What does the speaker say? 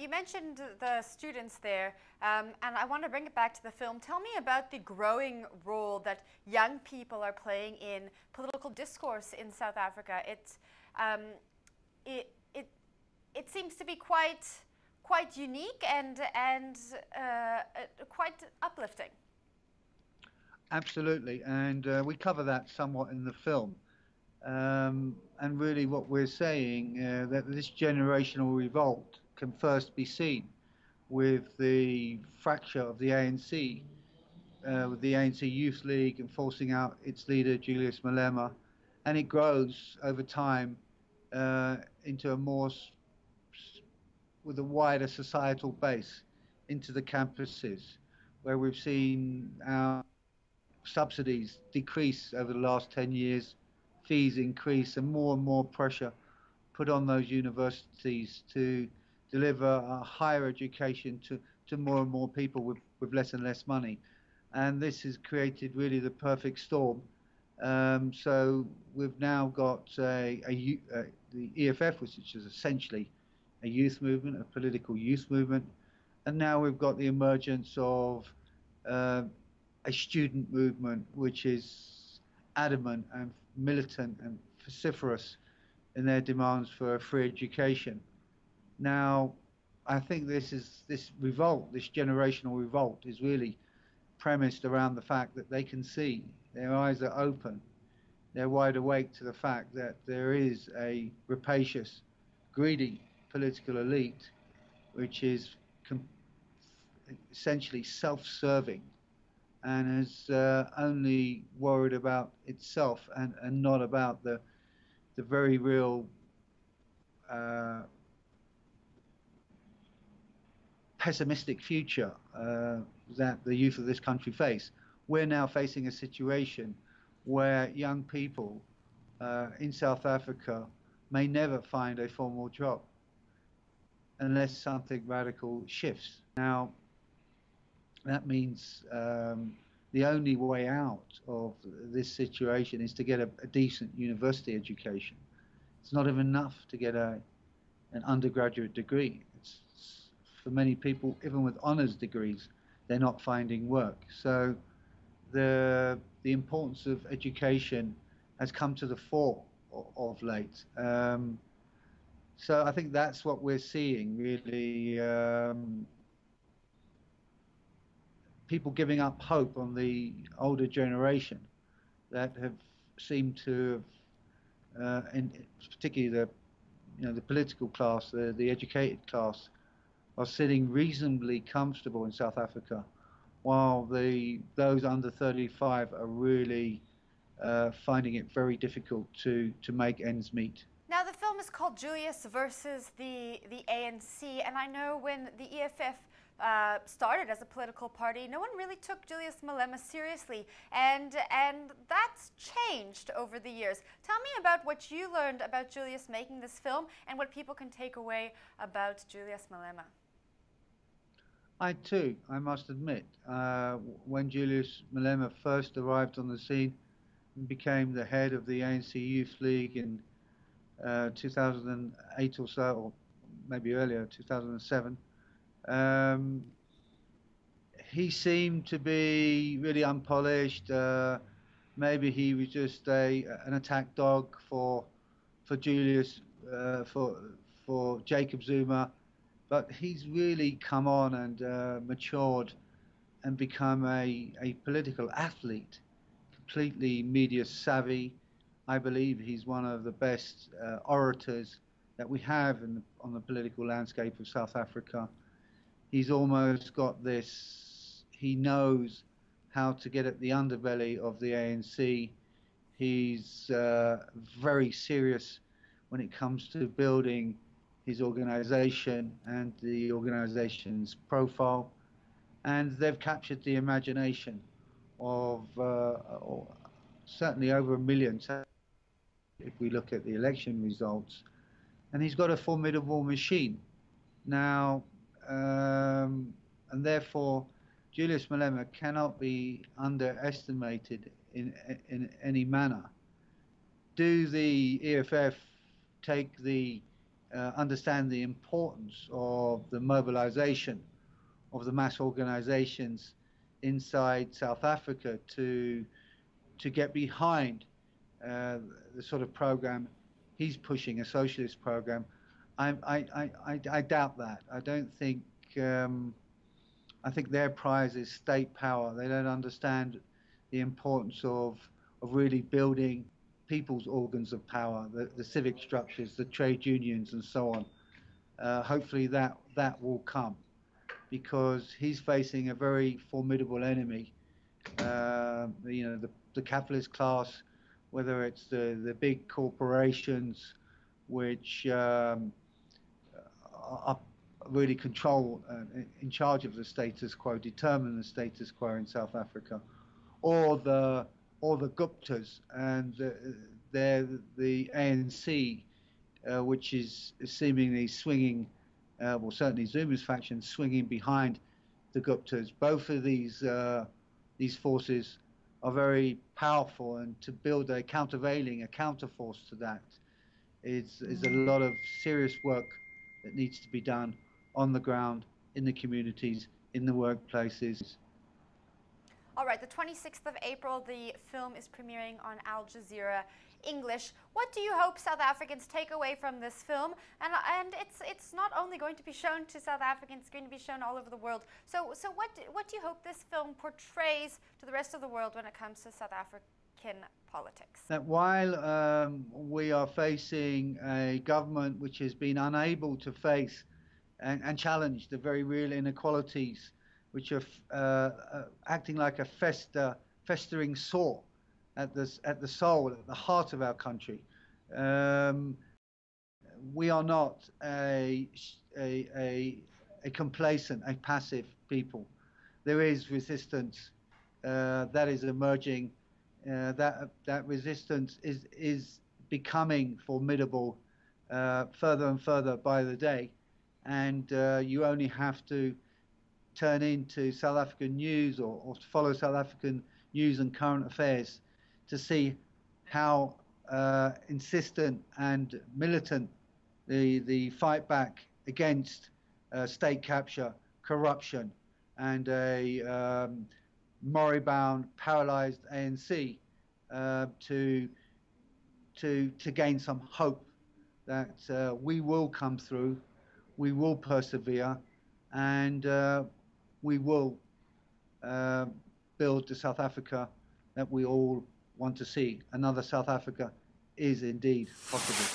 You mentioned the students there, and I want to bring it back to the film. Tell me about the growing role that young people are playing in political discourse in South Africa. It, it, it seems to be quite unique and quite uplifting. Absolutely, and we cover that somewhat in the film. And really, what we're saying that this generational revolt can first be seen with the fracture of the ANC, with the ANC Youth League enforcing out its leader Julius Malema, and it grows over time into a with a wider societal base into the campuses, where we've seen our subsidies decrease over the last 10 years, fees increase, and more pressure put on those universities to deliver a higher education to more and more people with less and less money. And this has created really the perfect storm. So we've now got the EFF, which is essentially a youth movement, a political youth movement, and now we've got the emergence of uh, a student movement which is adamant and militant and vociferous in their demands for a free education. Now, I think this revolt, this generational revolt, is really premised around the fact that they can see, their eyes are open, they're wide awake to the fact that there is a rapacious, greedy political elite which is essentially self-serving and is only worried about itself and not about the very real uh, pessimistic future that the youth of this country face. We're now facing a situation where young people in South Africa may never find a formal job unless something radical shifts. Now, that means the only way out of this situation is to get a decent university education. It's not even enough to get an undergraduate degree. For many people, even with honors degrees, they're not finding work. So the importance of education has come to the fore of late. So I think that's what we're seeing, really. People giving up hope on the older generation that have seemed to have, particularly the political class, the educated class, are sitting reasonably comfortable in South Africa, while those under 35 are really finding it very difficult to make ends meet. Now, the film is called Julius versus the ANC, and I know when the EFF started as a political party, no one really took Julius Malema seriously, and that's changed over the years. Tell me about what you learned about Julius making this film and what people can take away about Julius Malema. I too, I must admit, when Julius Malema first arrived on the scene and became the head of the ANC Youth League in 2008 or so, or maybe earlier, 2007, he seemed to be really unpolished. Maybe he was just an attack dog for Julius, for Jacob Zuma, but he's really come on and matured and become a political athlete, completely media savvy. I believe he's one of the best orators that we have on the political landscape of South Africa. He's almost got this, he knows how to get at the underbelly of the ANC. He's very serious when it comes to building his organization and the organization's profile. And they've captured the imagination of certainly over 1 million if we look at the election results. And he's got a formidable machine. Now, and therefore, Julius Malema cannot be underestimated in any manner. Do the EFF take the understand the importance of the mobilization of the mass organizations inside South Africa to get behind the sort of program he's pushing, a socialist program. I doubt that. I don't think. I think their prize is state power. They don't understand the importance of really building people's organs of power, the civic structures, the trade unions, and so on. Hopefully that will come, because he's facing a very formidable enemy. The capitalist class, whether it's the big corporations, which are really control, in charge of the status quo, determine the status quo in South Africa, or the Guptas and the ANC, which is seemingly swinging, well, certainly Zuma's faction swinging behind the Guptas. Both of these forces are very powerful, and to build a countervailing, a counterforce to that is a lot of serious work that needs to be done on the ground, in the communities, in the workplaces. All right, the 26th of April, the film is premiering on Al Jazeera English. What do you hope South Africans take away from this film? And it's not only going to be shown to South Africans, it's going to be shown all over the world. So what do you hope this film portrays to the rest of the world when it comes to South African politics? That while we are facing a government which has been unable to face and challenge the very real inequalities which are acting like a festering sore at the soul, at the heart of our country. We are not a complacent, a passive people. There is resistance that is emerging. That resistance is becoming formidable further and further by the day, and you only have to turn into South African news or follow South African news and current affairs to see how insistent and militant the fight back against state capture, corruption, and a moribund, paralyzed ANC to gain some hope that we will come through, we will persevere, and we will build the South Africa that we all want to see. Another South Africa is indeed possible.